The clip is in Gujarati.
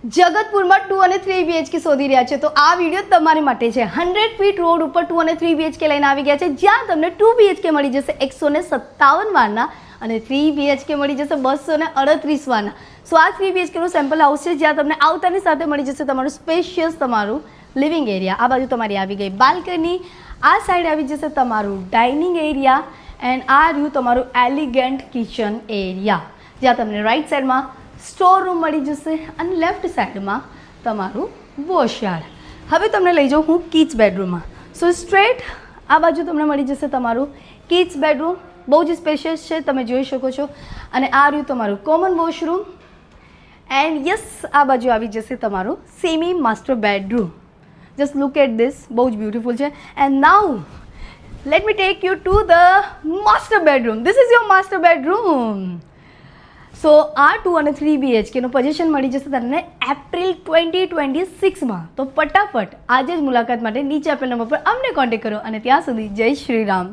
જગતપુરમાં 2 અને 3 BHK શોધી રહ્યા છે તો આ વિડીયો તમારી માટે છે. 100 ફીટ રોડ ઉપર 2 અને 3 BHK લઈને આવી ગયા છે, જ્યાં તમને 2 BHK મળી જશે 157 વારના અને 3 BHK મળી જશે 238 વારના. સો આ 3 BHK નું સેમ્પલ હાઉસ છે, જ્યાં તમને આવતાની સાથે મળી જશે તમારું સ્પેશિયસ તમારું લિવિંગ એરિયા. આ બાજુ તમારી આવી ગઈ બાલ્કની, આ સાઈડ આવી જશે તમારું ડાઇનિંગ એરિયા એન્ડ આ રહ્યું તમારું એલિગન્ટ કિચન એરિયા, જ્યાં તમને રાઈટ સાઈડમાં સ્ટોર રૂમ મળી જશે અને લેફ્ટ સાઈડમાં તમારું વોશયાર્ડ. હવે તમને લઈ જાઉં હું કિડ્સ બેડરૂમમાં. સો સ્ટ્રેટ આ બાજુ તમને મળી જશે તમારું કિડ્સ બેડરૂમ, બહુ જ સ્પેશિયસ છે, તમે જોઈ શકો છો. અને આ રહ્યું તમારું કોમન વોશરૂમ એન્ડ યસ આ બાજુ આવી જશે તમારું semi master bedroom. Just look at this, બહુ જ બ્યુટીફુલ છે. And now let me take you to the master bedroom. This is your master bedroom. So આ 2 અને 3 BHKનું પોઝિશન મળી જશે તમને એપ્રિલ 2026માં. તો ફટાફટ આજે જ મુલાકાત માટે નીચે આપેલ નંબર પર અમને કોન્ટેક્ટ કરો અને ત્યાં સુધી જય શ્રી રામ.